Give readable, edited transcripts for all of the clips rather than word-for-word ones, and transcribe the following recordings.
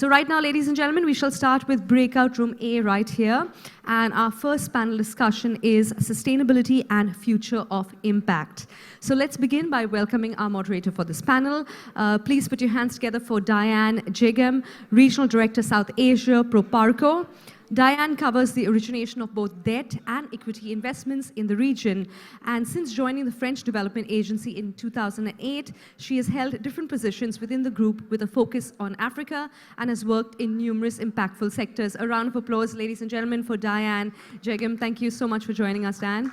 So right now, ladies and gentlemen, we shall start with breakout room A right here. And our first panel discussion is Sustainability and Future of Impact. So let's begin by welcoming our moderator for this panel. Please put your hands together for Diane Jegem, Regional Director, South Asia, Proparco. Diane covers the origination of both debt and equity investments in the region. And since joining the French Development Agency in 2008, she has held different positions within the group with a focus on Africa and has worked in numerous impactful sectors. A round of applause, ladies and gentlemen, for Diane Jegem. Thank you so much for joining us, Diane.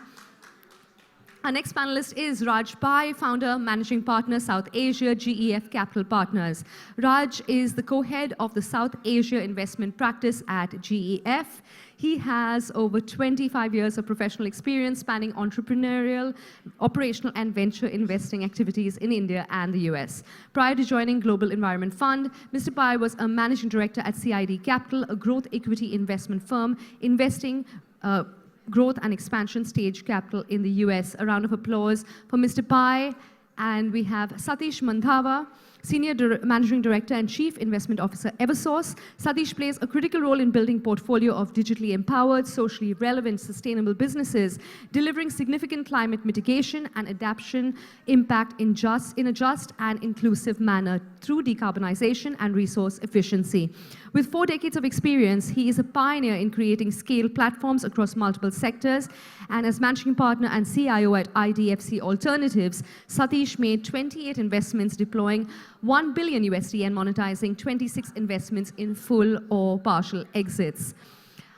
Our next panelist is Raj Pai, founder, managing partner, South Asia, GEF Capital Partners. Raj is the co-head of the South Asia investment practice at GEF. He has over 25 years of professional experience spanning entrepreneurial, operational, and venture investing activities in India and the US. Prior to joining Global Environment Fund, Mr. Pai was a managing director at CID Capital, a growth equity investment firm investing growth and expansion stage capital in the US. A round of applause for Mr. Pai. And we have Satish Mandhava, Senior Managing Director and Chief Investment Officer, Eversource. Satish plays a critical role in building portfolio of digitally empowered, socially relevant, sustainable businesses, delivering significant climate mitigation and adaptation impact in a just and inclusive manner through decarbonization and resource efficiency. With 4 decades of experience, he is a pioneer in creating scale platforms across multiple sectors. And as managing partner and CIO at IDFC Alternatives, Satish made 28 investments deploying $1 billion USD and monetizing 26 investments in full or partial exits.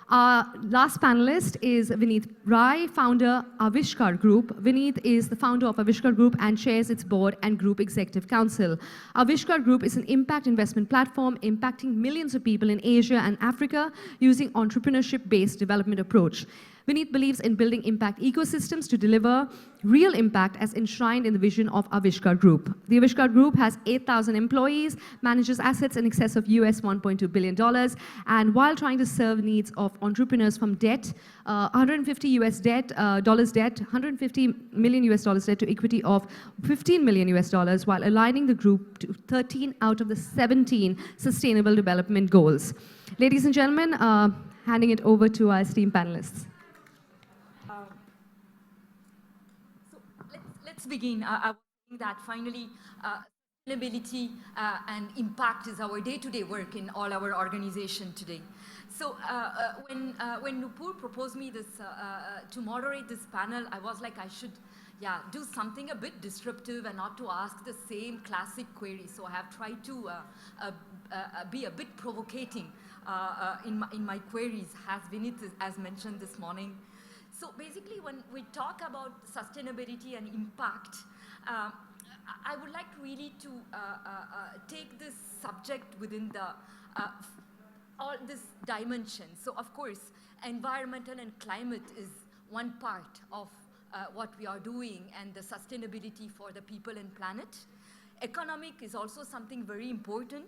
Our last panelist is Vineet Rai, founder Avishkar Group. Vineet is the founder of Avishkar Group and chairs its board and group executive council. Avishkar Group is an impact investment platform impacting millions of people in Asia and Africa using entrepreneurship-based development approach. Vineet believes in building impact ecosystems to deliver real impact as enshrined in the vision of Avishkar Group. The Avishkar Group has 8,000 employees, manages assets in excess of US $1.2 billion, and while trying to serve needs of entrepreneurs from debt, 150 US dollars debt, 150 million US dollars debt to equity of 15 million US dollars, while aligning the group to 13 out of the 17 sustainable development goals. Ladies and gentlemen, handing it over to our esteemed panelists. Let's begin. I think that finally sustainability and impact is our day-to-day work in all our organization today. So when Nupur proposed me this to moderate this panel, I was like, I should do something a bit disruptive and not to ask the same classic query. So I have tried to be a bit provocating in my queries, as Vineet has mentioned this morning. So basically, when we talk about sustainability and impact, I would like really to take this subject within the all this dimension. So of course, environmental and climate is one part of what we are doing and the sustainability for the people and planet. Economic is also something very important.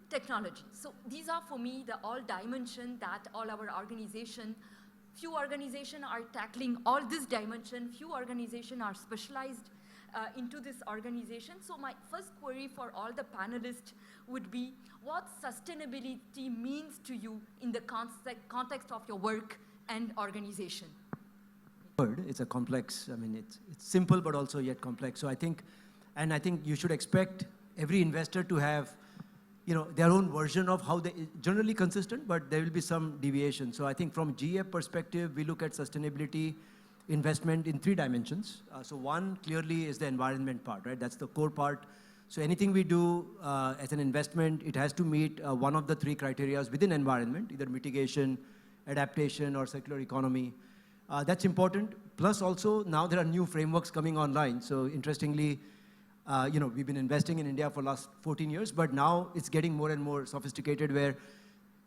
Technology. So these are for me the all dimension that all our organization. Few organizations are tackling all this dimension. Few organizations are specialized into this organization. So my first query for all the panelists would be, what sustainability means to you in the context of your work and organization? It's a complex, I mean, it's simple but also yet complex. So I think you should expect every investor to have their own version of how they, generally consistent, but there will be some deviation. So I think from GF perspective, we look at sustainability investment in 3 dimensions. So one clearly is the environment part, right? That's the core part. So anything we do as an investment, it has to meet one of the 3 criteria within environment, either mitigation, adaptation, or circular economy. That's important. Plus also now there are new frameworks coming online. So interestingly, we've been investing in India for the last 14 years, but now it's getting more and more sophisticated where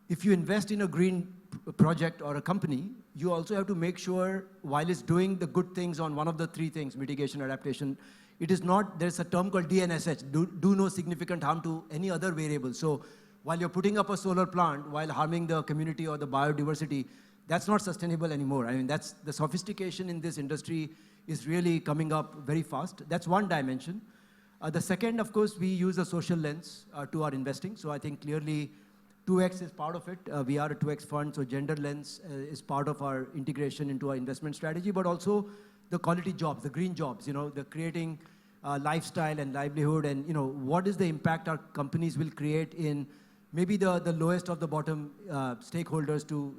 if you invest in a green project or a company, you also have to make sure while it's doing the good things on one of the 3 things, mitigation, adaptation, it is not, there's a term called DNSH, do no significant harm to any other variable. So while you're putting up a solar plant while harming the community or the biodiversity, that's not sustainable anymore. I mean, that's the sophistication in this industry is really coming up very fast. That's one dimension. The second, of course, we use a social lens to our investing. So I think clearly 2x is part of it. We are a 2x fund, so gender lens is part of our integration into our investment strategy, but also the quality jobs, the green jobs, the creating lifestyle and livelihood, and what is the impact our companies will create in maybe the lowest of the bottom stakeholders to,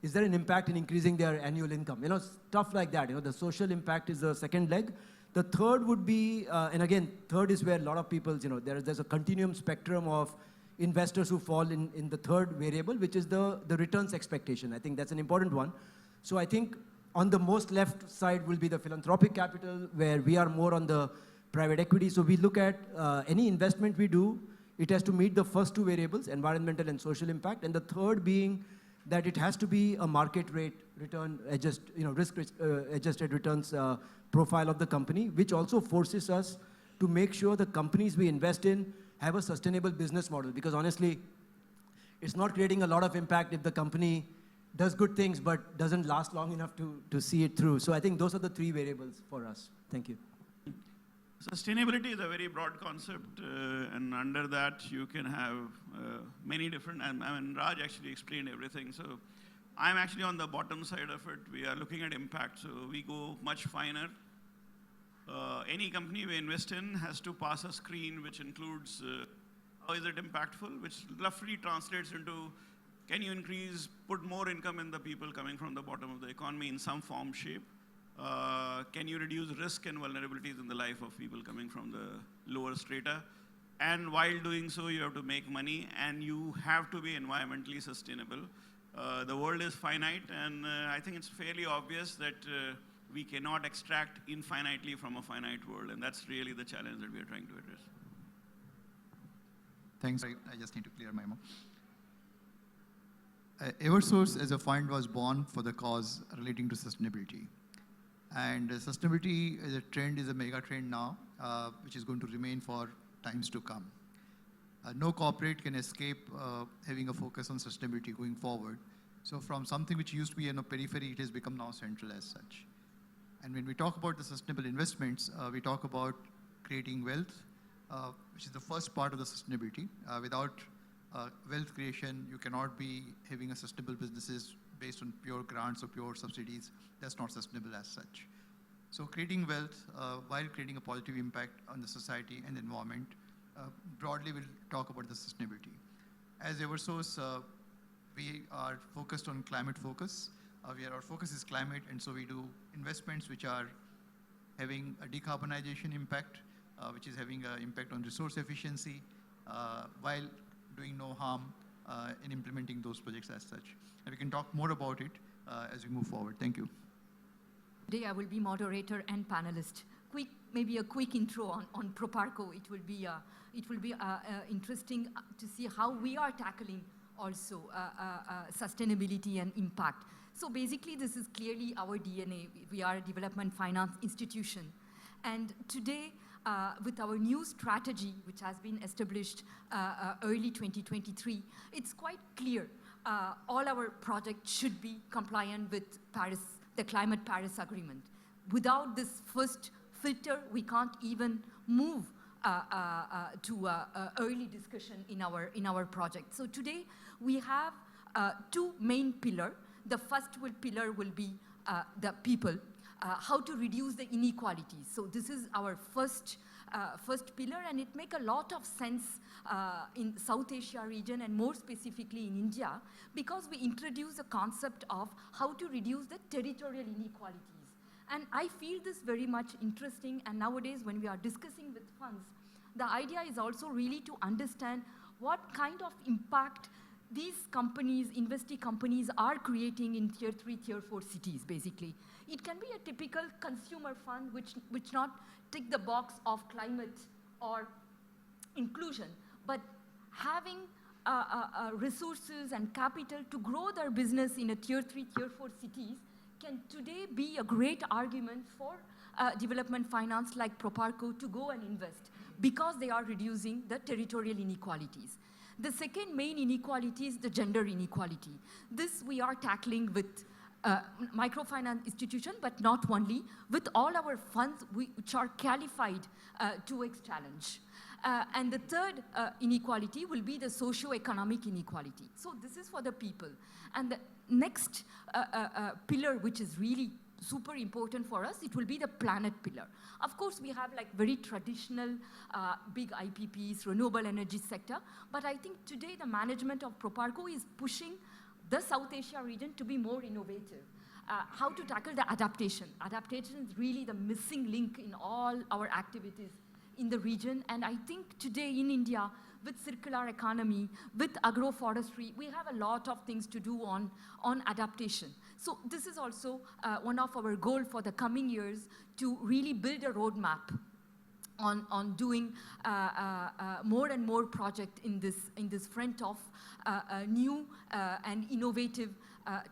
is there an impact in increasing their annual income? Stuff like that. The social impact is the second leg. The third would be, and again, third is where a lot of people, there's a continuum spectrum of investors who fall in the third variable, which is the returns expectation. I think that's an important one. So I think on the most left side will be the philanthropic capital, where we are more on the private equity. So we look at any investment we do, it has to meet the first two variables, environmental and social impact, and the third being that it has to be a market rate return, risk adjusted returns profile of the company, which also forces us to make sure the companies we invest in have a sustainable business model. Because honestly, it's not creating a lot of impact if the company does good things but doesn't last long enough to see it through. So I think those are the three variables for us. Thank you. Sustainability is a very broad concept, and under that you can have many different, Raj actually explained everything. So I'm actually on the bottom side of it. We are looking at impact, so we go much finer. Any company we invest in has to pass a screen which includes how is it impactful, which roughly translates into can you put more income in the people coming from the bottom of the economy in some form, shape. Can you reduce risk and vulnerabilities in the life of people coming from the lower strata? And while doing so, you have to make money, and you have to be environmentally sustainable. The world is finite, and I think it's fairly obvious that we cannot extract infinitely from a finite world, and that's really the challenge that we are trying to address. Thanks. I just need to clear my mouth. Eversource as a fund was born for the cause relating to sustainability. And sustainability as a trend is a mega trend now, which is going to remain for times to come. No corporate can escape having a focus on sustainability going forward. So from something which used to be in a periphery, it has become now central as such. And when we talk about the sustainable investments, we talk about creating wealth, which is the first part of the sustainability. Without wealth creation, you cannot be having a sustainable businesses based on pure grants or pure subsidies. That's not sustainable as such. So creating wealth while creating a positive impact on the society and the environment, broadly we'll talk about the sustainability. As Eversource, we are focused on climate focus. Our focus is climate, and so we do investments which are having a decarbonization impact, which is having an impact on resource efficiency, while doing no harm in implementing those projects as such. And we can talk more about it as we move forward. Thank you. Today I will be moderator and panelist. Maybe a quick intro on Proparco. It will be interesting to see how we are tackling also sustainability and impact. So basically, this is clearly our DNA. We are a development finance institution, and today, with our new strategy, which has been established early 2023, it's quite clear. All our projects should be compliant with the Climate Paris Agreement. Without this first filter, we can't even move to early discussion in our project. So today, we have two main pillars. The first pillar will be the people, how to reduce the inequalities. So this is our first pillar, and it makes a lot of sense in South Asia region, and more specifically in India, because we introduce a concept of how to reduce the territorial inequalities. And I feel this very much interesting, and nowadays when we are discussing with funds, the idea is also really to understand what kind of impact these companies, investee companies, are creating in tier 3, tier 4 cities, basically. It can be a typical consumer fund which not tick the box of climate or inclusion, but having resources and capital to grow their business in a tier 3, tier 4 cities can today be a great argument for development finance like Proparco to go and invest, because they are reducing the territorial inequalities. The second main inequality is the gender inequality. This we are tackling with microfinance institution, but not only, with all our funds which are qualified 2X challenge. And the third inequality will be the socio-economic inequality. So this is for the people. And the next pillar, which is really super important for us, it will be the planet pillar. Of course, we have like very traditional big IPPs, renewable energy sector, but I think today the management of Proparco is pushing the South Asia region to be more innovative. How to tackle the adaptation. Adaptation is really the missing link in all our activities in the region, and I think today in India, with circular economy, with agroforestry, we have a lot of things to do on adaptation. So this is also one of our goals for the coming years, to really build a roadmap on doing more and more projects in this front of new and innovative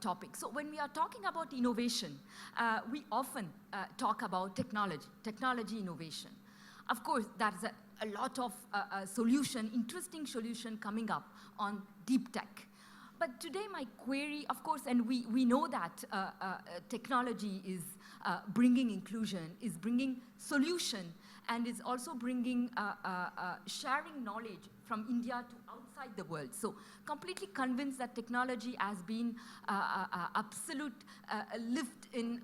topics. So when we are talking about innovation, we often talk about technology innovation. Of course, there's a lot of interesting solution coming up on deep tech. But today my query, of course, and we know that technology is bringing inclusion, is bringing solution, and is also bringing sharing knowledge from India to outside the world. So completely convinced that technology has been absolute lift in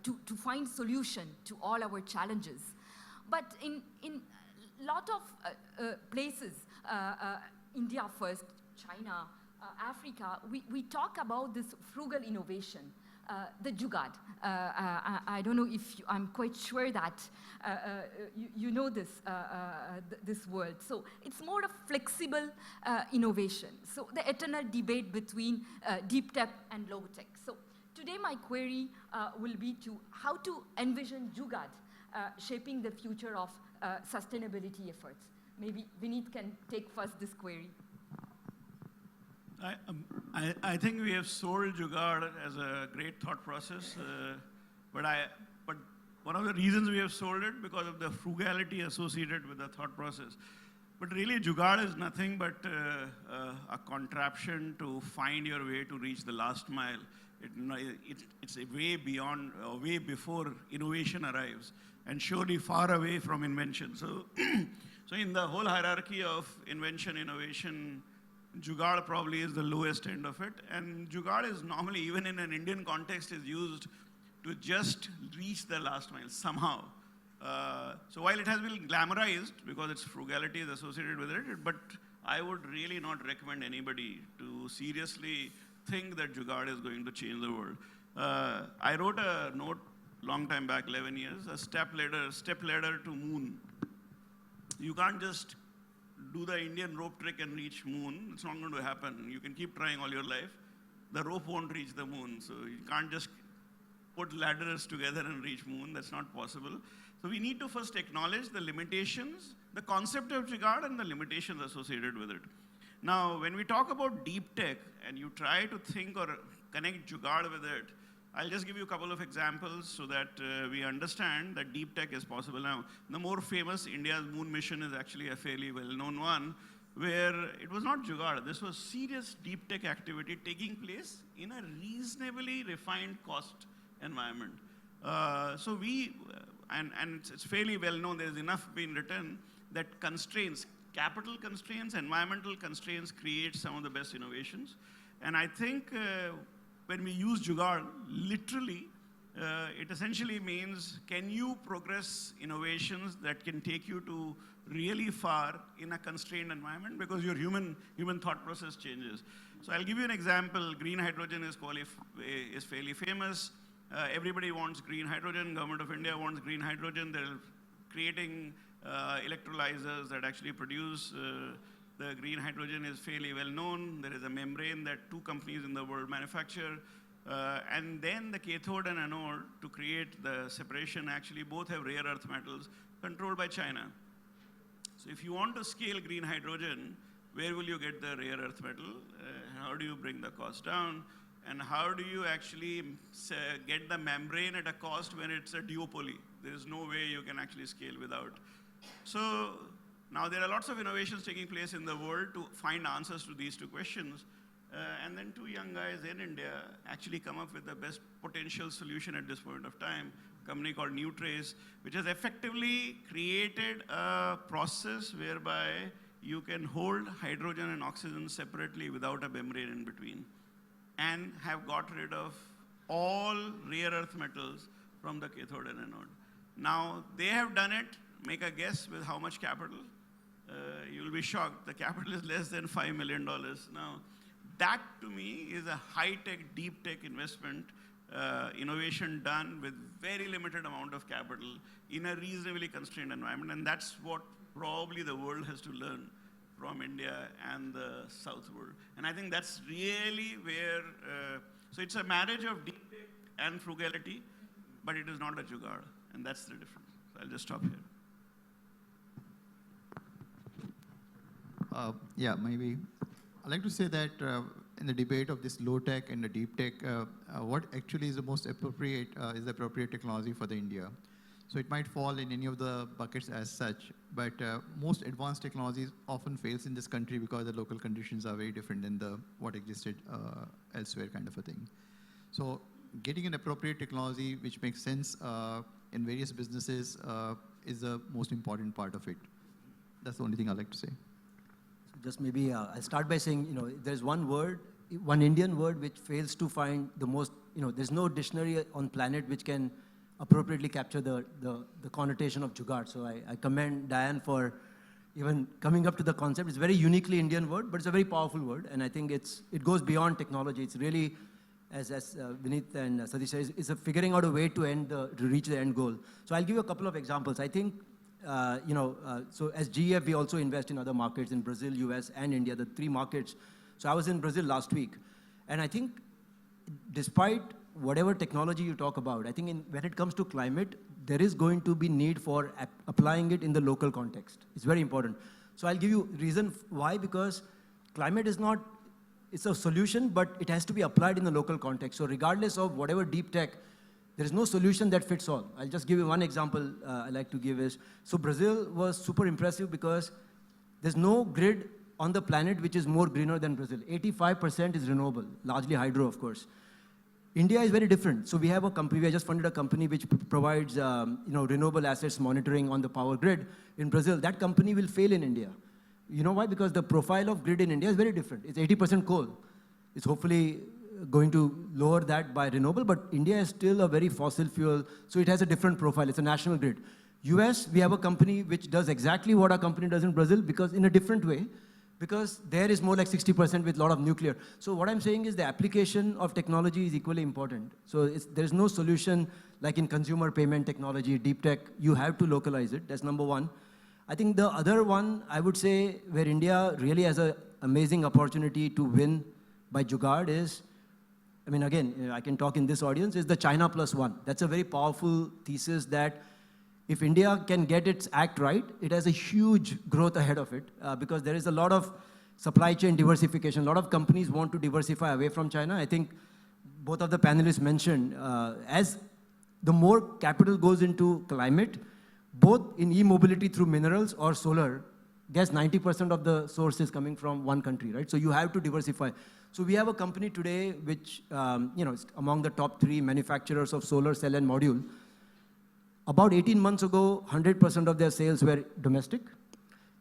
to find solution to all our challenges. But in lot of places, India first, China, Africa, we talk about this frugal innovation, the Jugaad. I don't know if I'm quite sure that you know this word. So it's more of flexible innovation. So the eternal debate between deep tech and low tech. So today my query will be to how to envision Jugaad shaping the future of sustainability efforts. Maybe Vineet can take first this query. I think we have sold Jugaad as a great thought process, but one of the reasons we have sold it because of the frugality associated with the thought process. But really, Jugaad is nothing but a contraption to find your way to reach the last mile. It's a way beyond, way before innovation arrives, and surely far away from invention. So, so in the whole hierarchy of invention, innovation, Jugaad probably is the lowest end of it. And Jugaad is normally, even in an Indian context, is used to just reach the last mile somehow. So while it has been glamorized because its frugality is associated with it, but I would really not recommend anybody to seriously think that Jugaad is going to change the world. I wrote a note long time back, 11 years, a step ladder to moon. You can't just do the Indian rope trick and reach moon. It's not going to happen. You can keep trying all your life. The rope won't reach the moon. So you can't just put ladders together and reach moon. That's not possible. So we need to first acknowledge the limitations, the concept of Jugaad and the limitations associated with it. Now, when we talk about deep tech and you try to think or connect Jugaad with it, I'll just give you a couple of examples so that we understand that deep tech is possible. Now, the more famous India's moon mission is actually a fairly well-known one, where it was not Jugaad. This was serious deep tech activity taking place in a reasonably refined cost environment. So we, and it's fairly well-known, there's enough being written that constraints, capital constraints, environmental constraints create some of the best innovations. And I think when we use Jugaad, literally, it essentially means, can you progress innovations that can take you to really far in a constrained environment? Because your human thought process changes. So I'll give you an example. Green hydrogen is fairly famous. Everybody wants green hydrogen. Government of India wants green hydrogen. They're creating electrolyzers that actually produce the green hydrogen is fairly well known. There is a membrane that 2 companies in the world manufacture. And then the cathode and anode to create the separation actually both have rare earth metals controlled by China. So if you want to scale green hydrogen, where will you get the rare earth metal? How do you bring the cost down? And how do you actually get the membrane at a cost when it's a duopoly? There is no way you can actually scale without. So now there are lots of innovations taking place in the world to find answers to these 2 questions. And then two young guys in India actually come up with the best potential solution at this point of time, a company called Nutrace, which has effectively created a process whereby you can hold hydrogen and oxygen separately without a membrane in between, and have got rid of all rare earth metals from the cathode and anode. Now, they have done it. Make a guess with how much capital? You'll be shocked. The capital is less than $5 million. Now, that to me is a high-tech, deep-tech investment, innovation done with very limited amount of capital in a reasonably constrained environment. And that's what probably the world has to learn from India and the South world. And I think that's really where, so it's a marriage of deep tech and frugality, but it is not a jugaad. And that's the difference. So I'll just stop here. Yeah, maybe. I'd like to say that in the debate of this low tech and the deep tech, what actually is the most appropriate, is the appropriate technology for the India. So it might fall in any of the buckets as such, but most advanced technologies often fails in this country because the local conditions are very different than what existed elsewhere, kind of a thing. So getting an appropriate technology which makes sense in various businesses is the most important part of it. That's the only thing I'd like to say. Just maybe I'll start by saying, there's one word, one Indian word which fails to find the most, there's no dictionary on planet which can appropriately capture the connotation of jugaad. So I commend Diane for even coming up to the concept. It's a very uniquely Indian word, but it's a very powerful word. And I think it goes beyond technology. It's really, as Vineet and Satish said, it's a figuring out a way to reach the end goal. So I'll give you a couple of examples. I think, so as GEF, we also invest in other markets in Brazil, US, and India, the three markets. So I was in Brazil last week. And I think despite whatever technology you talk about, I think when it comes to climate, there is going to be need for applying it in the local context. It's very important. So I'll give you reason why, because climate is not, it's a solution, but it has to be applied in the local context. So regardless of whatever deep tech, there is no solution that fits all. I'll just give you one example I like to give is, so Brazil was super impressive because there's no grid on the planet which is more greener than Brazil. 85% is renewable, largely hydro, of course. India is very different. So we have a company, we just funded a company which provides renewable assets monitoring on the power grid in Brazil. That company will fail in India. You know why? Because the profile of grid in India is very different. It's 80% coal. It's hopefully going to lower that by renewable, but India is still a very fossil fuel, so it has a different profile. It's a national grid. US, we have a company which does exactly what our company does in Brazil, because in a different way, because there is more like 60% with a lot of nuclear. So what I'm saying is the application of technology is equally important. So there's no solution like in consumer payment technology, deep tech, you have to localize it. That's number one. I think the other one, I would say, where India really has an amazing opportunity to win by jugaad is, I mean, again, I can talk in this audience, is the China plus one. That's a very powerful thesis that if India can get its act right, it has a huge growth ahead of it because there is a lot of supply chain diversification. A lot of companies want to diversify away from China. I think both of the panelists mentioned, as the more capital goes into climate, both in e-mobility through minerals or solar, guess 90% of the source is coming from one country, right? So you have to diversify. So we have a company today which, is among the top 3 manufacturers of solar cell and module. About 18 months ago, 100% of their sales were domestic.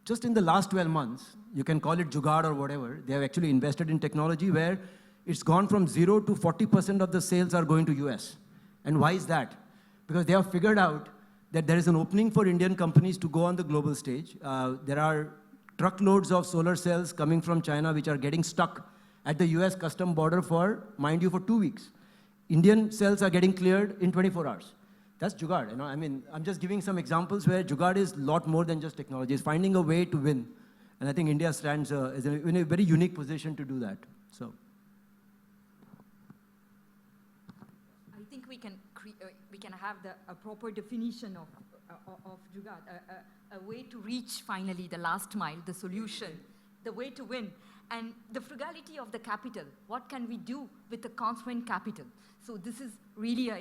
Just in the last 12 months, you can call it jugaad or whatever, they have actually invested in technology where it's gone from 0 to 40% of the sales are going to US. And why is that? Because they have figured out that there is an opening for Indian companies to go on the global stage. There are truckloads of solar cells coming from China which are getting stuck at the US custom border for, mind you, for 2 weeks. Indian cells are getting cleared in 24 hours. That's jugaad. I mean, I'm just giving some examples where jugaad is a lot more than just technology. It's finding a way to win. And I think India stands in a very unique position to do that. So, I think we can have a proper definition of jugaad, a way to reach finally the last mile, the solution, the way to win. And the frugality of the capital. What can we do with the constrained capital? So this is really an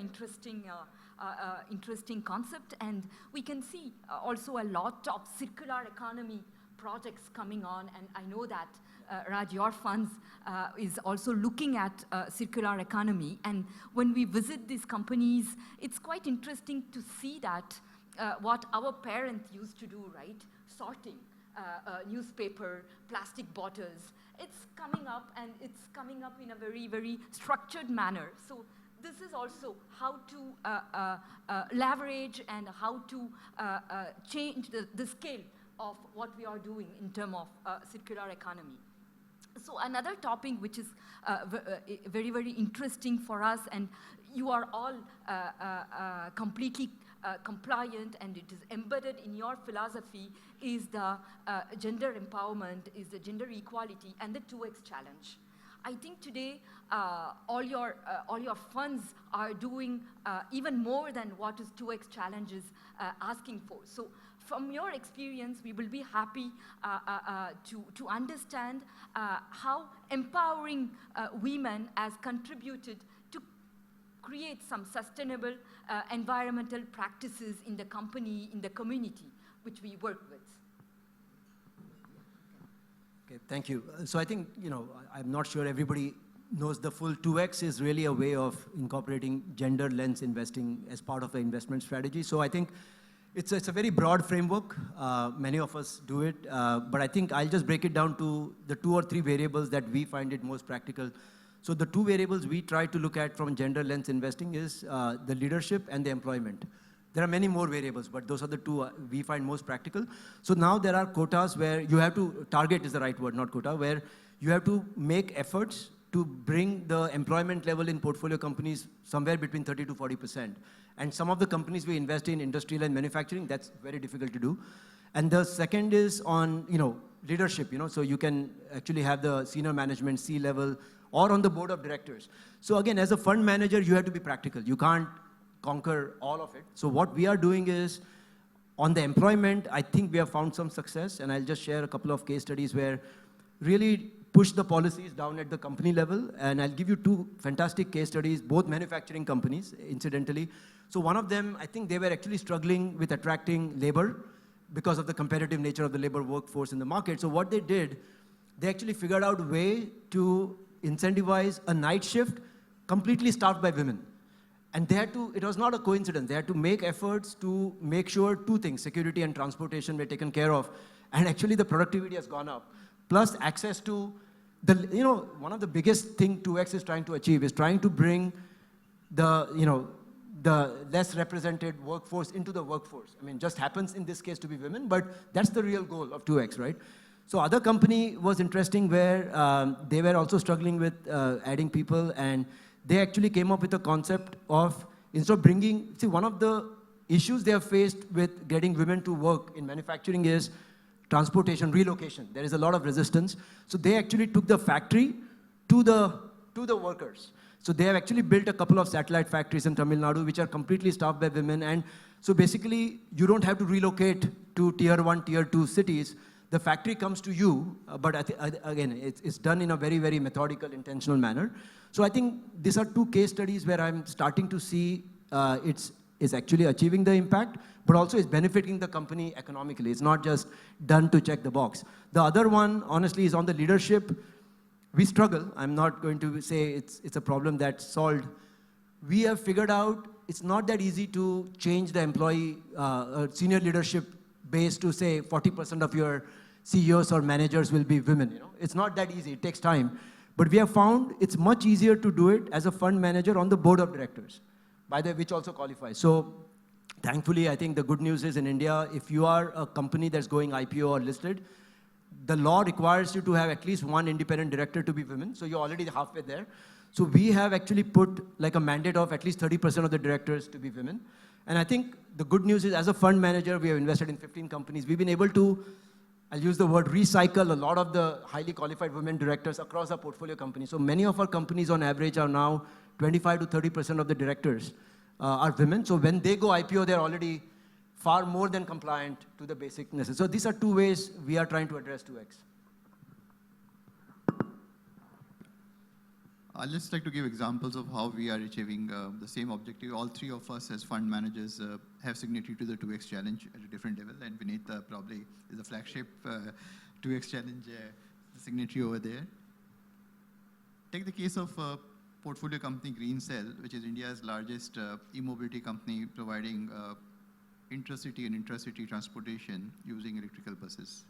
interesting concept, and we can see also a lot of circular economy projects coming on, and I know that Raj, your funds is also looking at circular economy. And when we visit these companies, it's quite interesting to see that what our parents used to do, right? Sorting newspaper, plastic bottles. It's coming up, and it's coming up in a very, very structured manner. So this is also how to leverage and how to change the scale of what we are doing in terms of circular economy. So another topic which is very, very interesting for us, and you are all completely compliant, and it is embedded in your philosophy, is the gender empowerment, is the gender equality, and the 2X challenge. I think today all your funds are doing even more than what is 2X challenge is asking for. So from your experience, we will be happy to understand how empowering women has contributed to create some sustainable environmental practices in the company, in the community, which we work with. Okay, thank you. So I think, I'm not sure everybody knows the full 2X is really a way of incorporating gender lens investing as part of the investment strategy. So I think it's a very broad framework. Many of us do it, but I think I'll just break it down to the 2 or 3 variables that we find it most practical. So the 2 variables we try to look at from gender lens investing is the leadership and the employment. There are many more variables, but those are the 2 we find most practical. So now there are quotas where you have to, target is the right word, not quota, where you have to make efforts to bring the employment level in portfolio companies somewhere between 30 to 40%. And some of the companies we invest in, industrial and manufacturing, that's very difficult to do. And the second is on, leadership, so you can actually have the senior management, C-level, or on the board of directors. So again, as a fund manager, you have to be practical. You can't conquer all of it. So what we are doing is, on the employment, I think we have found some success, and I'll just share a couple of case studies where really push the policies down at the company level. And I'll give you 2 fantastic case studies, both manufacturing companies, incidentally. So one of them, I think they were actually struggling with attracting labor because of the competitive nature of the labor workforce in the market. So what they did, they actually figured out a way to incentivize a night shift completely staffed by women. And they had to, it was not a coincidence, they had to make efforts to make sure 2 things, security and transportation, were taken care of. And actually the productivity has gone up. Plus access to the, one of the biggest thing 2X is trying to achieve is trying to bring the, the less represented workforce into the workforce. I mean, just happens in this case to be women, but that's the real goal of 2X, right? So other company was interesting where they were also struggling with adding people, and they actually came up with a concept of, instead of bringing, see, one of the issues they have faced with getting women to work in manufacturing is transportation, relocation. There is a lot of resistance. So they actually took the factory to the workers. So they have actually built a couple of satellite factories in Tamil Nadu, which are completely staffed by women. And so basically, you don't have to relocate to tier 1, tier 2 cities. The factory comes to you, but again, it's done in a very, very methodical, intentional manner. So I think these are 2 case studies where I'm starting to see it's actually achieving the impact, but also it's benefiting the company economically. It's not just done to check the box. The other one, honestly, is on the leadership. We struggle. I'm not going to say it's a problem that's solved. We have figured out it's not that easy to change the employee senior leadership base to say 40% of your CEOs or managers will be women. It's not that easy. It takes time. But we have found it's much easier to do it as a fund manager on the board of directors, by the way, which also qualifies. So thankfully, I think the good news is in India, if you are a company that's going IPO or listed, the law requires you to have at least 1 independent director to be women. So you're already halfway there. So we have actually put like a mandate of at least 30% of the directors to be women. And I think the good news is, as a fund manager, we have invested in 15 companies. We've been able to, I'll use the word, recycle a lot of the highly qualified women directors across our portfolio companies. So many of our companies on average are now 25 to 30% of the directors are women. So when they go IPO, they're already far more than compliant to the basic necessities. So these are 2 ways we are trying to address 2X. I'd just like to give examples of how we are achieving the same objective. All 3 of us as fund managers have signatory to the 2X challenge at a different level, and Vineet probably is the flagship 2X challenge signatory over there. Take the case of portfolio company Green Cell, which is India's largest e-mobility company providing intercity and intracity transportation using electrical buses.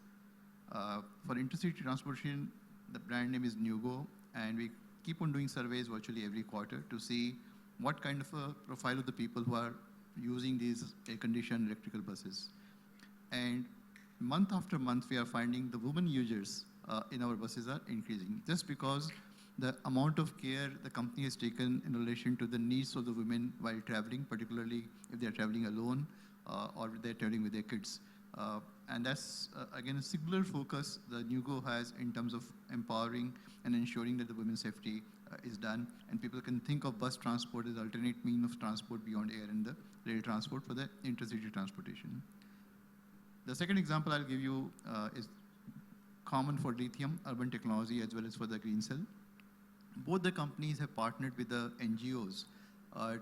For intercity transportation, the brand name is Nugo, and we keep on doing surveys virtually every quarter to see what kind of a profile of the people who are using these air-conditioned electrical buses. And month after month, we are finding the women users in our buses are increasing, just because the amount of care the company has taken in relation to the needs of the women while traveling, particularly if they're traveling alone or they're traveling with their kids. And that's, again, a singular focus the Nugo has in terms of empowering and ensuring that the women's safety is done, and people can think of bus transport as alternate mean of transport beyond air and the rail transport for the intercity transportation. The second example I'll give you is common for lithium, urban technology, as well as for the green cell. Both the companies have partnered with the NGOs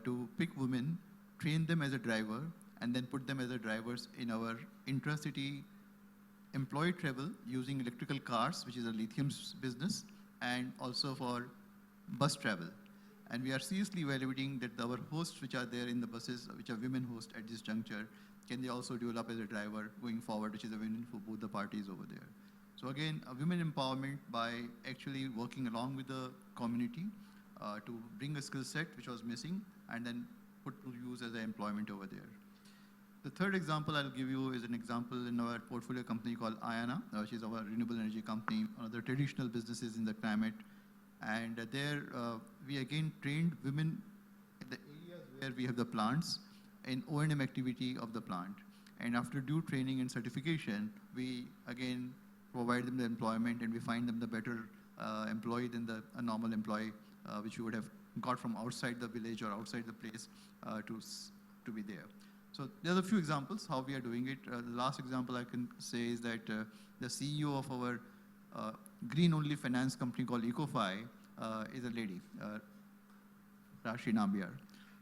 to pick women, train them as a driver, and then put them as a drivers in our intracity employee travel using electrical cars, which is a lithium business, and also for bus travel. And we are seriously evaluating that our hosts which are there in the buses, which are women hosts at this juncture, can they also develop as a driver going forward, which is a win for both the parties over there. So again, a women empowerment by actually working along with the community to bring a skill set which was missing and then put to use as an employment over there. The third example I'll give you is an example in our portfolio company called Ayana, which is our renewable energy company, one of the traditional businesses in the climate. And there we again trained women in the areas where we have the plants in O&M activity of the plant. And after due training and certification, we again provide them the employment, and we find them the better employee than a normal employee, which we would have got from outside the village or outside the place to be there. So there's a few examples how we are doing it. The last example I can say is that the CEO of our green-only finance company called EcoFi is a lady, Rashi Nambiar.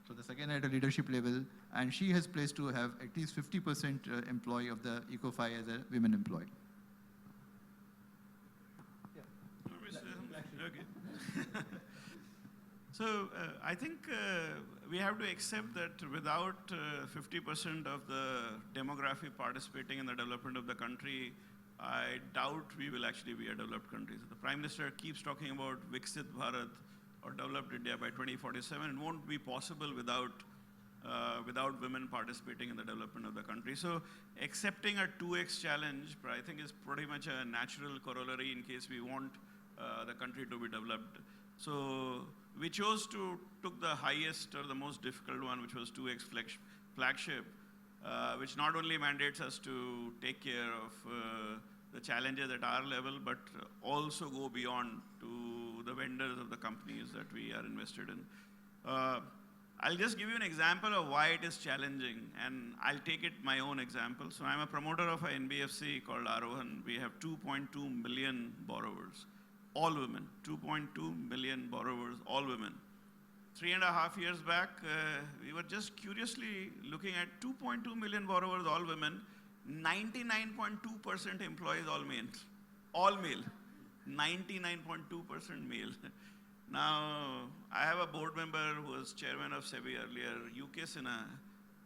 So that's again at a leadership level, and she has placed to have at least 50% employee of the EcoFi as a women employee. Okay. So I think we have to accept that without 50% of the demography participating in the development of the country, I doubt we will actually be a developed country. So the Prime Minister keeps talking about Viksit Bharat or developed India by 2047. It won't be possible without women participating in the development of the country. So accepting a 2x challenge, I think, is pretty much a natural corollary in case we want the country to be developed. So we chose to took the highest or the most difficult one, which was 2x flagship, which not only mandates us to take care of the challenges at our level, but also go beyond to the vendors of the companies that we are invested in. I'll just give you an example of why it is challenging, and I'll take it my own example. So I'm a promoter of an NBFC called Arohan. We have 2.2 million borrowers, all women, 2.2 million borrowers, all women. 3.5 years back, we were just curiously looking at 2.2 million borrowers, all women, 99.2% employees, all male. All male. 99.2% male. Now, I have a board member who was chairman of SEBI earlier, UK Sinha,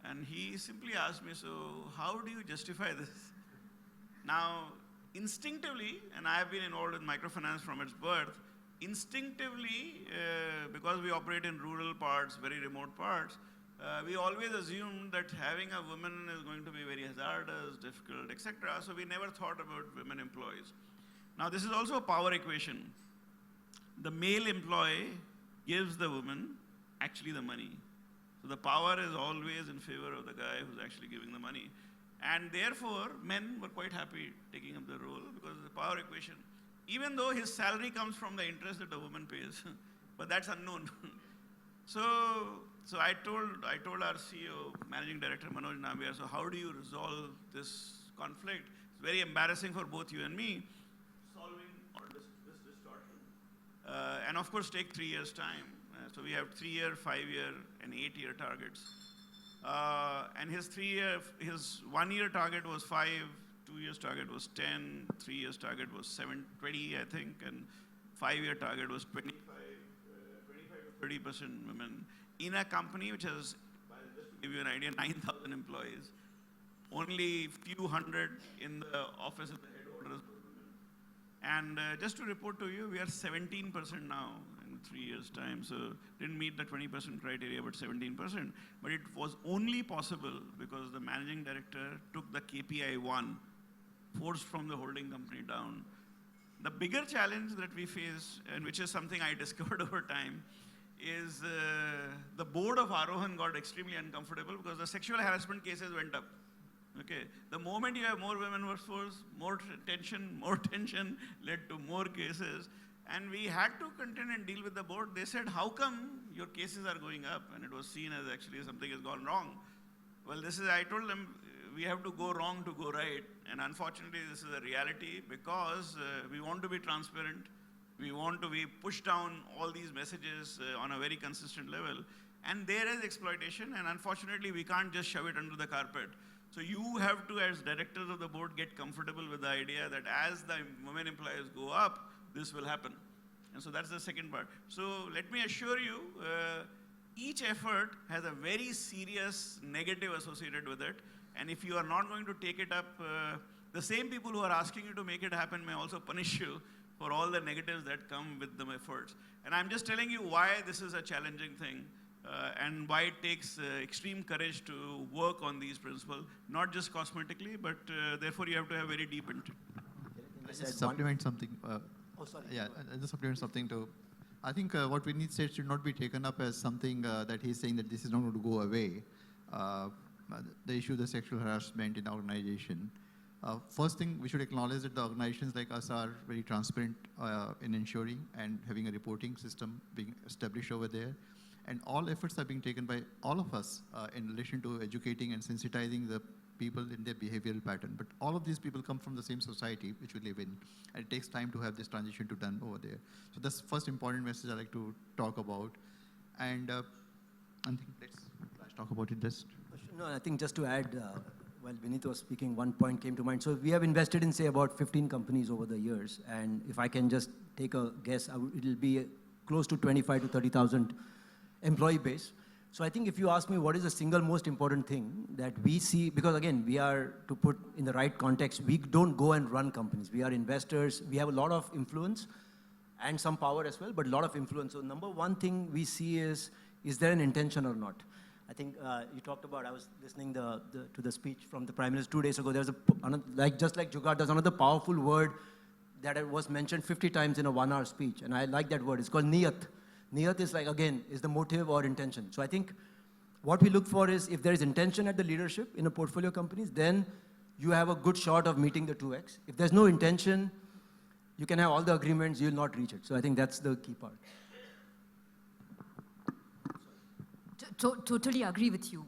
and he simply asked me, so how do you justify this? Now, instinctively, and I have been involved in microfinance from its birth, instinctively, because we operate in rural parts, very remote parts, we always assumed that having a woman is going to be very hazardous, difficult, etc. So we never thought about women employees. Now, this is also a power equation. The male employee gives the woman actually the money. So the power is always in favor of the guy who's actually giving the money. And therefore, men were quite happy taking up the role because of the power equation, even though his salary comes from the interest that the woman pays, but that's unknown. So I told our CEO, Managing Director Manoj Nambiar, so how do you resolve this conflict? It's very embarrassing for both you and me, solving all this distortion. And of course, take 3 years' time. So we have 3-year, 5-year, and 8-year targets. And his 1-year target was 5, 2 years target was 10, 3 years target was 20, I think, and 5-year target was 25 to 30% women in a company which has, just to give you an idea, 9,000 employees. Only few hundred in the office at the headquarters. And just to report to you, we are 17% now in 3 years' time. So didn't meet the 20% criteria, but 17%. But it was only possible because the managing director took the KPI 1, forced from the holding company down. The bigger challenge that we face, and which is something I discovered over time, is the board of Arohan got extremely uncomfortable because the sexual harassment cases went up. Okay, the moment you have more women workforce, more tension led to more cases. And we had to contend and deal with the board. They said, how come your cases are going up? And it was seen as actually something has gone wrong. Well, I told them, we have to go wrong to go right. And unfortunately, this is a reality because we want to be transparent. We want to push down all these messages on a very consistent level. And there is exploitation, and unfortunately, we can't just shove it under the carpet. So you have to, as directors of the board, get comfortable with the idea that as the women employees go up, this will happen. And so that's the second part. So let me assure you, each effort has a very serious negative associated with it. And if you are not going to take it up, the same people who are asking you to make it happen may also punish you for all the negatives that come with the efforts. And I'm just telling you why this is a challenging thing. And why it takes extreme courage to work on these principles, not just cosmetically, but therefore you have to have very deep intent. Just supplement something. Yeah, just supplement something to. I think what Vinit said should not be taken up as something that he's saying that this is not going to go away. The issue of the sexual harassment in the organization. First thing, we should acknowledge that the organizations like us are very transparent in ensuring and having a reporting system being established over there. And all efforts are being taken by all of us in relation to educating and sensitizing the people in their behavioral pattern. But all of these people come from the same society which we live in. And it takes time to have this transition to done over there. So that's the first important message I'd like to talk about. And I think let's talk about it just. No, I think just to add, while Vinit was speaking, one point came to mind. So we have invested in, say, about 15 companies over the years. And if I can just take a guess, it'll be close to 25 to 30,000 employee base. So I think if you ask me what is the single most important thing that we see, because again, we are, to put in the right context, we don't go and run companies. We are investors. We have a lot of influence and some power as well, but a lot of influence. So number one thing we see is there an intention or not? I think you talked about, I was listening to the speech from the Prime Minister 2 days ago. There's just like Jugaad, there's another powerful word that was mentioned 50 times in a 1-hour speech. And I like that word. It's called niyat. Niyat is like, again, is the motive or intention. So I think what we look for is if there is intention at the leadership in a portfolio companies, then you have a good shot of meeting the 2x. If there's no intention, you can have all the agreements, you'll not reach it. So I think that's the key part. Totally agree with you.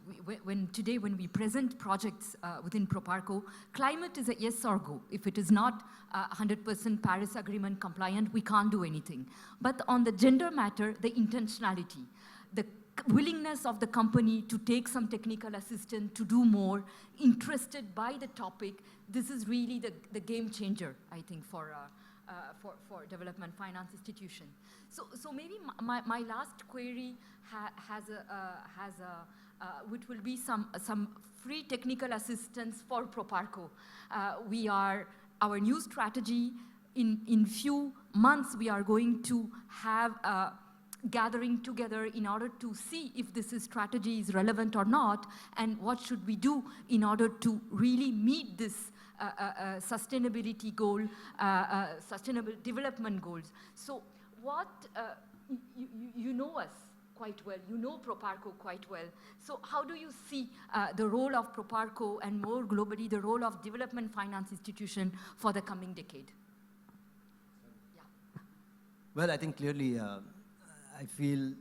Today, when we present projects within Proparco, climate is a yes or go. If it is not 100% Paris Agreement compliant, we can't do anything. But on the gender matter, the intentionality, the willingness of the company to take some technical assistance, to do more, interested by the topic, this is really the game changer, I think, for development finance institution. So maybe my last query which will be some free technical assistance for Proparco. Our new strategy, in few months, we are going to have a gathering together in order to see if this strategy is relevant or not, and what should we do in order to really meet this sustainability goal, sustainable development goals. So what, you know us quite well, you know Proparco quite well. So how do you see the role of Proparco and more globally the role of development finance institution for the coming decade? Yeah. Well, I think clearly I feel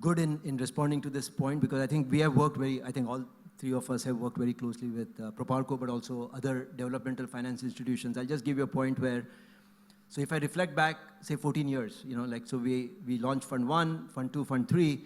good in responding to this point because I think we have worked I think all three of us have worked very closely with Proparco, but also other developmental finance institutions. I'll just give you a point where, so if I reflect back, say 14 years, so we launched Fund 1, Fund 2, Fund 3,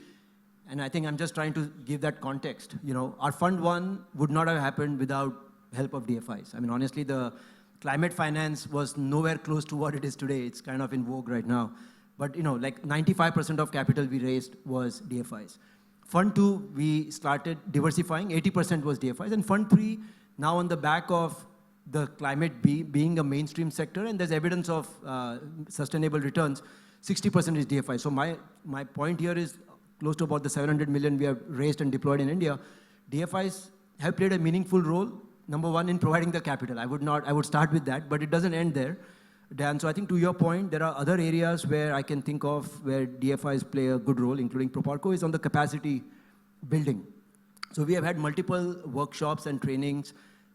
and I think I'm just trying to give that context. Our Fund 1 would not have happened without help of DFIs. I mean, honestly, the climate finance was nowhere close to what it is today. It's kind of in vogue right now. But like 95% of capital we raised was DFIs. Fund 2, we started diversifying, 80% was DFIs. And Fund 3, now on the back of the climate being a mainstream sector, and there's evidence of sustainable returns, 60% is DFI. So my point here is close to about the 700 million we have raised and deployed in India. DFIs have played a meaningful role, number one, in providing the capital. I would start with that, but it doesn't end there, Dan. So I think to your point, there are other areas where I can think of where DFIs play a good role, including Proparco, is on the capacity building. So we have had multiple workshops and trainings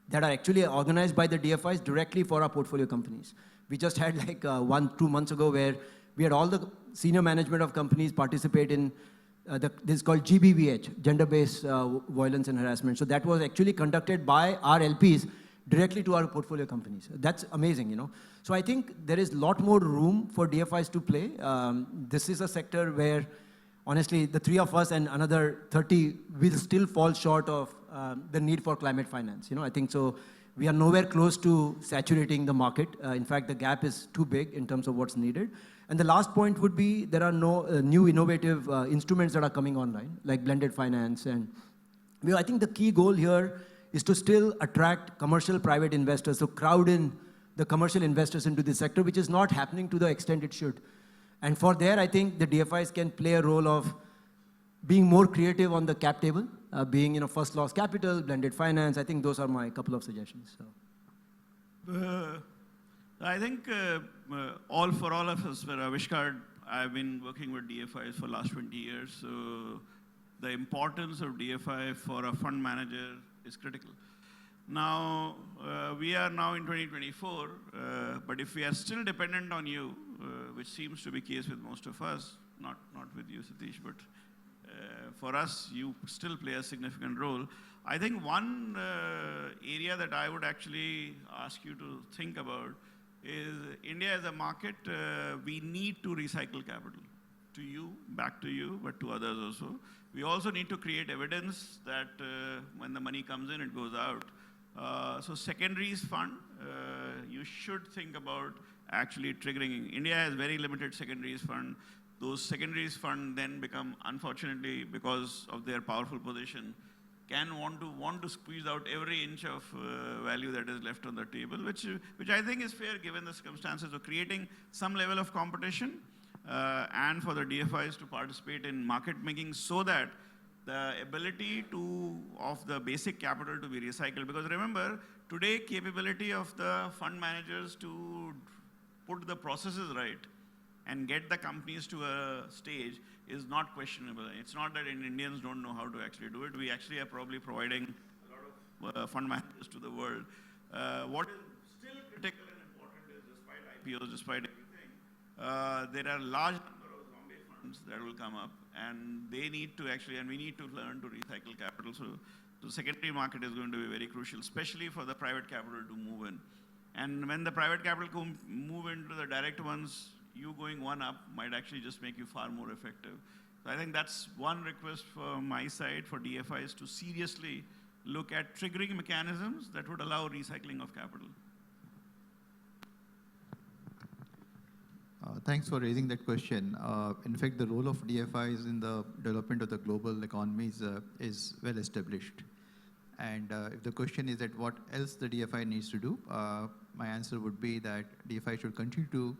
that are actually organized by the DFIs directly for our portfolio companies. We just had like 2 months ago where we had all the senior management of companies participate in this is called GBVH, Gender-Based Violence and Harassment. So that was actually conducted by our LPs directly to our portfolio companies. That's amazing, So I think there is a lot more room for DFIs to play. This is a sector where, honestly, the three of us and another 30 will still fall short of the need for climate finance. I think so. We are nowhere close to saturating the market. In fact, the gap is too big in terms of what's needed. And the last point would be there are no new innovative instruments that are coming online, like blended finance. And I think the key goal here is to still attract commercial private investors, so crowd in the commercial investors into this sector, which is not happening to the extent it should. And for there, I think the DFIs can play a role of being more creative on the cap table, being first loss capital, blended finance. I think those are my couple of suggestions. So. I think for all of us, where Avishkar, I've been working with DFIs for the last 20 years. So the importance of DFI for a fund manager is critical. Now, we are now in 2024, but if we are still dependent on you, which seems to be the case with most of us, not with you, Satish, but for us, you still play a significant role. I think one area that I would actually ask you to think about is India as a market, we need to recycle capital to you, back to you, but to others also. We also need to create evidence that when the money comes in, it goes out. So secondaries fund, you should think about actually triggering. India has very limited secondaries fund. Those secondaries fund then become, unfortunately, because of their powerful position, can want to squeeze out every inch of value that is left on the table, which I think is fair given the circumstances of creating some level of competition and for the DFIs to participate in market making so that the ability of the basic capital to be recycled. Because remember, today capability of the fund managers to put the processes right and get the companies to a stage is not questionable. It's not that Indians don't know how to actually do it. We actually are probably providing a lot of fund managers to the world. What is still critical and important is despite IPOs, despite everything, there are large number of zombie funds that will come up and they need to actually, and we need to learn to recycle capital. So the secondary market is going to be very crucial, especially for the private capital to move in. And when the private capital move into the direct ones, you going one up might actually just make you far more effective. So I think that's one request from my side for DFIs to seriously look at triggering mechanisms that would allow recycling of capital. Thanks for raising that question. In fact, the role of DFIs in the development of the global economies is well established. And if the question is that what else the DFI needs to do, my answer would be that DFI should continue to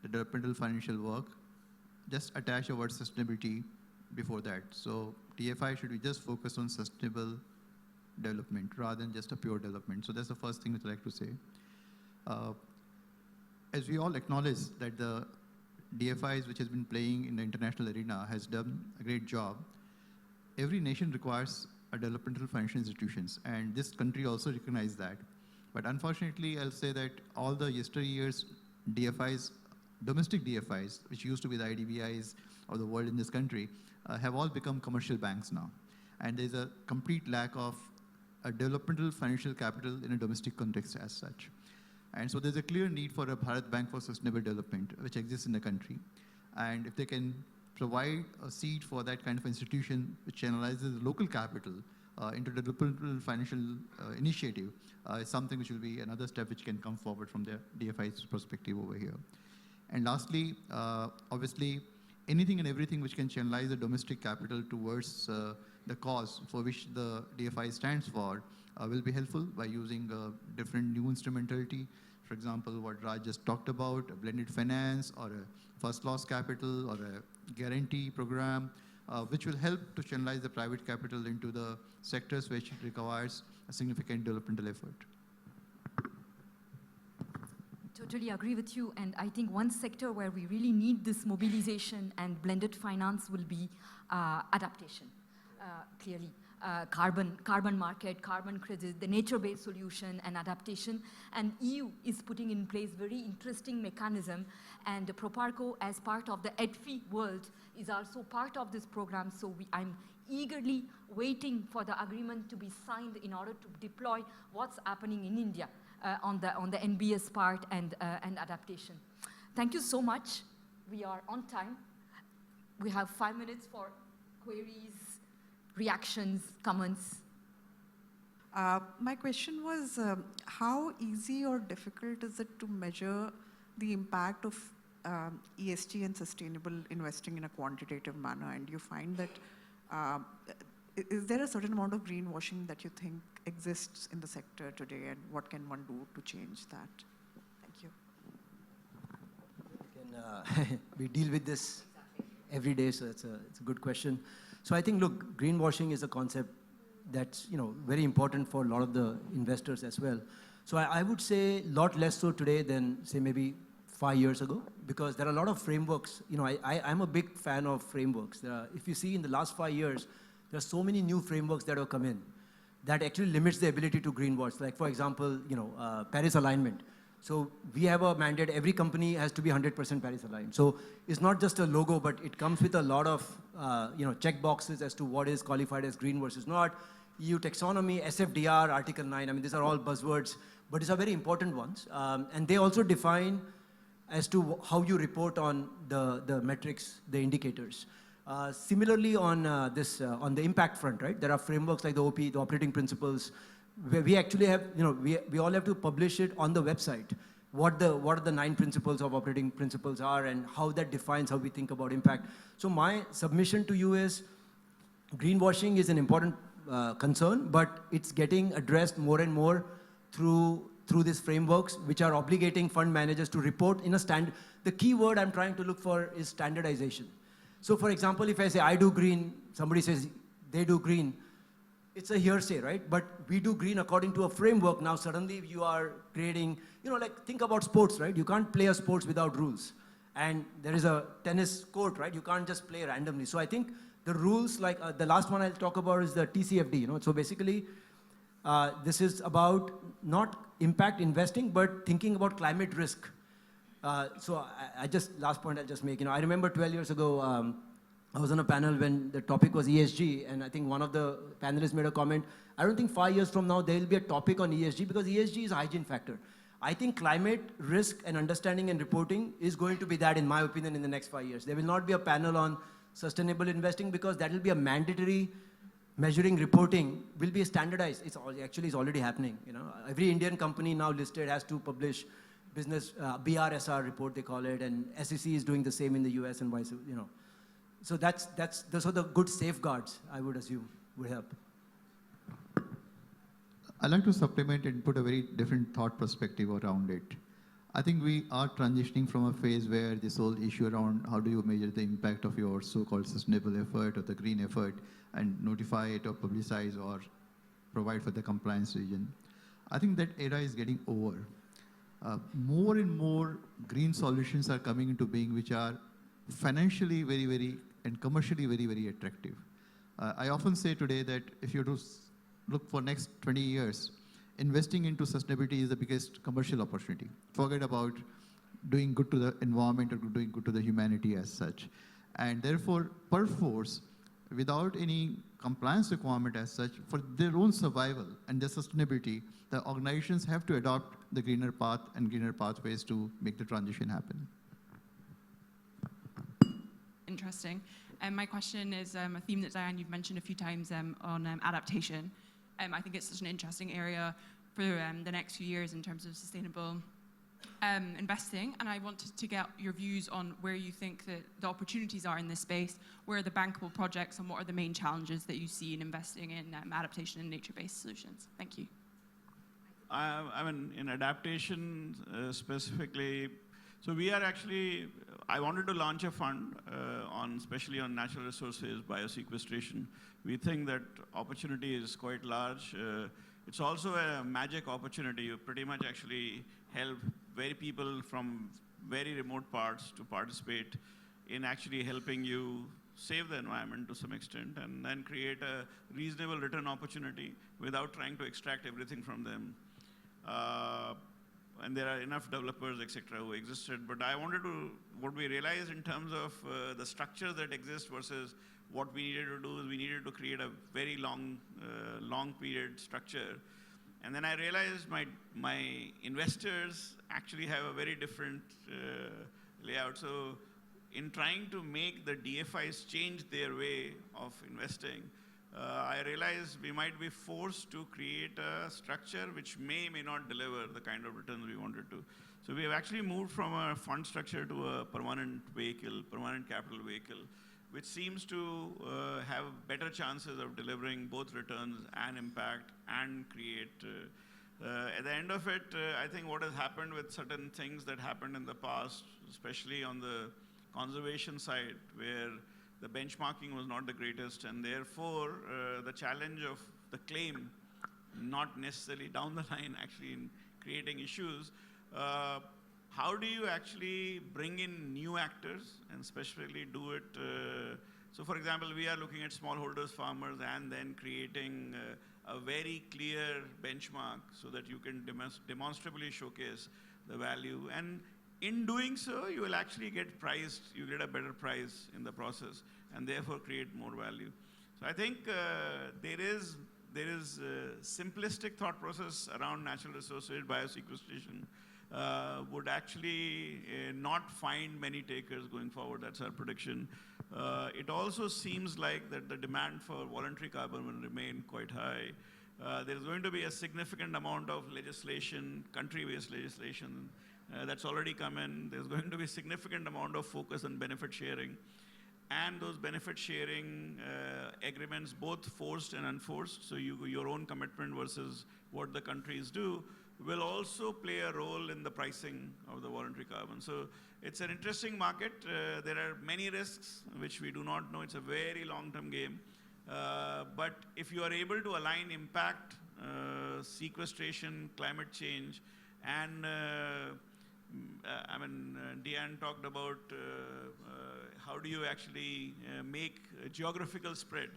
the developmental financial work, just attach the word sustainability before that. So DFI should be just focused on sustainable development rather than just a pure development. So that's the first thing that I'd like to say. As we all acknowledge that the DFIs which has been playing in the international arena has done a great job, every nation requires a developmental financial institutions, and this country also recognizes that. But unfortunately, I'll say that all the yesteryears DFIs, domestic DFIs, which used to be the IDBIs of the world in this country, have all become commercial banks now. And there's a complete lack of a developmental financial capital in a domestic context as such. And so there's a clear need for a Bharat Bank for Sustainable Development, which exists in the country. And if they can provide a seat for that kind of institution which channelizes local capital into the developmental financial initiative is something which will be another step which can come forward from the DFI's perspective over here. And lastly, obviously, anything and everything which can channelize the domestic capital towards the cause for which the DFI stands for will be helpful by using different new instrumentality. For example, what Raj just talked about, a blended finance or a first loss capital or a guarantee program, which will help to channelize the private capital into the sectors which requires a significant developmental effort. Totally agree with you, and I think one sector where we really need this mobilization and blended finance will be adaptation, clearly. Carbon market, carbon credit, the nature-based solution and adaptation, and EU is putting in place very interesting mechanism, and Proparco as part of the EDFI world is also part of this program, so I'm eagerly waiting for the agreement to be signed in order to deploy what's happening in India. On the NBS part and adaptation. Thank you so much. We are on time. We have 5 minutes for queries, reactions, comments. My question was, how easy or difficult is it to measure the impact of ESG and sustainable investing in a quantitative manner? And you find that, is there a certain amount of greenwashing that you think exists in the sector today, and what can one do to change that? Thank you. We deal with this every day, so it's a good question. So I think, look, greenwashing is a concept that's very important for a lot of the investors as well. So I would say a lot less so today than, say, maybe 5 years ago, because there are a lot of frameworks. I'm a big fan of frameworks. If you see in the last 5 years, there are so many new frameworks that have come in that actually limits the ability to greenwash. Like, for example, Paris alignment. So we have a mandate, every company has to be 100% Paris aligned. So it's not just a logo, but it comes with a lot of check boxes as to what is qualified as green versus not. EU taxonomy, SFDR, Article 9, I mean, these are all buzzwords, but these are very important ones. And they also define as to how you report on the metrics, the indicators. Similarly, on the impact front, right? There are frameworks like the OP, the operating principles, where we actually have, we all have to publish it on the website. What are the 9 principles of operating principles are, and how that defines how we think about impact. So my submission to you is, greenwashing is an important concern, but it's getting addressed more and more through these frameworks, which are obligating fund managers to report in a standard. The key word I'm trying to look for is standardization. So for example, if I say I do green, somebody says they do green, it's a hearsay, right? But we do green according to a framework. Now suddenly you are creating, like think about sports, right? You can't play a sports without rules. And there is a tennis court, right? You can't just play randomly. So I think the rules, like the last one I'll talk about is the TCFD, So basically, this is about not impact investing, but thinking about climate risk. So last point I'll just make, I remember 12 years ago, I was on a panel when the topic was ESG, and I think one of the panelists made a comment, I don't think 5 years from now there will be a topic on ESG, because ESG is a hygiene factor. I think climate risk and understanding and reporting is going to be that, in my opinion, in the next 5 years. There will not be a panel on sustainable investing, because that will be a mandatory measuring reporting will be standardized. It's already happening. Every Indian company now listed has to publish business BRSR report, they call it, and SEC is doing the same in the US and vice. So those are the good safeguards, I would assume, would help. I'd like to supplement and put a very different thought perspective around it. I think we are transitioning from a phase where this whole issue around how do you measure the impact of your so-called sustainable effort or the green effort and notify it or publicize or provide for the compliance region. I think that era is getting over. More and more green solutions are coming into being, which are financially very, very and commercially very, very attractive. I often say today that if you look for next 20 years, investing into sustainability is the biggest commercial opportunity. Forget about doing good to the environment or doing good to the humanity as such. And therefore, perforce, without any compliance requirement as such, for their own survival and their sustainability, the organizations have to adopt the greener path and greener pathways to make the transition happen. interesting. My question is a theme that, Diane, you've mentioned a few times on adaptation. I think it's such an interesting area for the next few years in terms of sustainable investing, and I wanted to get your views on where you think that the opportunities are in this space, where are the bankable projects, and what are the main challenges that you see in investing in adaptation and nature-based solutions. Thank you. I mean, in adaptation specifically, so we are actually, I wanted to launch a fund especially on natural resources, biosequestration. We think that opportunity is quite large. It's also a magic opportunity. You pretty much actually help people from very remote parts to participate in actually helping you save the environment to some extent and then create a reasonable return opportunity without trying to extract everything from them. And there are enough developers, etc., who existed. But what we realized in terms of the structures that exist versus what we needed to do is we needed to create a very long period structure. And then I realized my investors actually have a very different layout. So in trying to make the DFIs change their way of investing, I realized we might be forced to create a structure which may not deliver the kind of returns we wanted to. So we have actually moved from a fund structure to a permanent capital vehicle, which seems to have better chances of delivering both returns and impact and create. At the end of it, I think what has happened with certain things that happened in the past, especially on the conservation side, where the benchmarking was not the greatest, and therefore the challenge of the claim, not necessarily down the line, actually in creating issues. How do you actually bring in new actors and specifically do it? So for example, we are looking at smallholders, farmers, and then creating a very clear benchmark so that you can demonstrably showcase the value. And in doing so, you will actually get priced, you get a better price in the process, and therefore create more value. So I think there is a simplistic thought process around natural resources, biosequestration, would actually not find many takers going forward. That's our prediction. It also seems like that the demand for voluntary carbon will remain quite high. There's going to be a significant amount of legislation, country-based legislation, that's already come in. There's going to be a significant amount of focus on benefit sharing. And those benefit sharing agreements, both forced and unforced, so your own commitment versus what the countries do, will also play a role in the pricing of the voluntary carbon. So it's an interesting market. There are many risks which we do not know. It's a very long-term game. But if you are able to align impact, sequestration, climate change, and Deanne talked about how do you actually make a geographical spread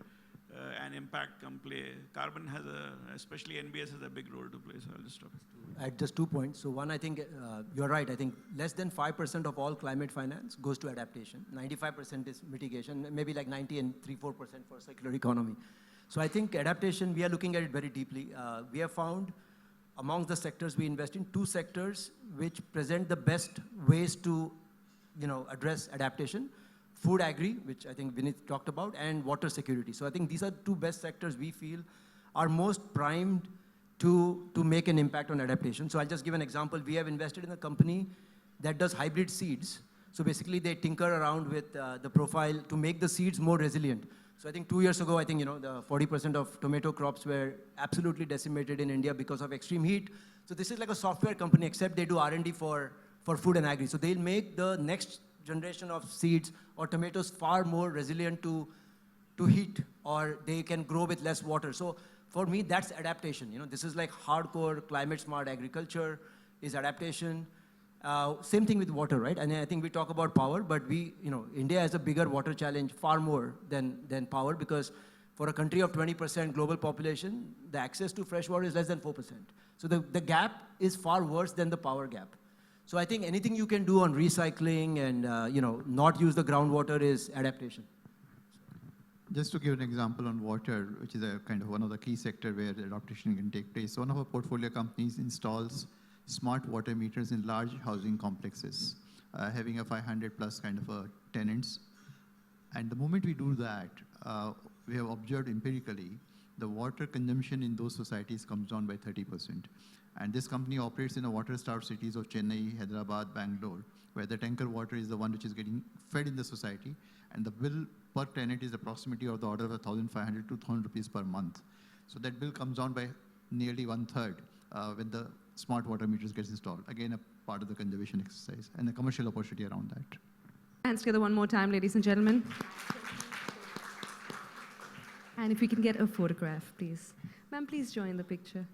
and impact come play. Carbon has especially NBS has a big role to play, so I'll just stop. Add just 2 points. So one, I think you're right. I think less than 5% of all climate finance goes to adaptation. 95% is mitigation, maybe like 90 and 3-4% for circular economy. So I think adaptation, we are looking at it very deeply. We have found among the sectors we invest in, 2 sectors which present the best ways to address adaptation. Food agri, which I think Vinith talked about, and water security. So I think these are 2 best sectors we feel are most primed to make an impact on adaptation. So I'll just give an example. We have invested in a company that does hybrid seeds. So basically they tinker around with the profile to make the seeds more resilient. So I think 2 years ago, I think the 40% of tomato crops were absolutely decimated in India because of extreme heat. So this is like a software company, except they do R&D for food and agri. So they'll make the next generation of seeds or tomatoes far more resilient to heat, or they can grow with less water. So for me, that's adaptation. This is like hardcore climate smart agriculture is adaptation. Same thing with water, right? And I think we talk about power, but India has a bigger water challenge, far more than power, because for a country of 20% global population, the access to fresh water is less than 4%. So the gap is far worse than the power gap. So I think anything you can do on recycling and not use the groundwater is adaptation. Just to give an example on water, which is a kind of one of the key sector where adaptation can take place. One of our portfolio companies installs smart water meters in large housing complexes, having a 500 plus kind of tenants. And the moment we do that, we have observed empirically the water consumption in those societies comes down by 30%. And this company operates in a water-starved cities of Chennai, Hyderabad, Bangalore, where the tanker water is the one which is getting fed in the society, and the bill per tenant is approximately of the order of 1,500 to 2,000 rupees per month. So that bill comes down by nearly 1/3 when the smart water meters gets installed. Again, a part of the conservation exercise and the commercial opportunity around that. Hands together one more time, ladies and gentlemen. And if we can get a photograph, please. Ma'am, please join the picture.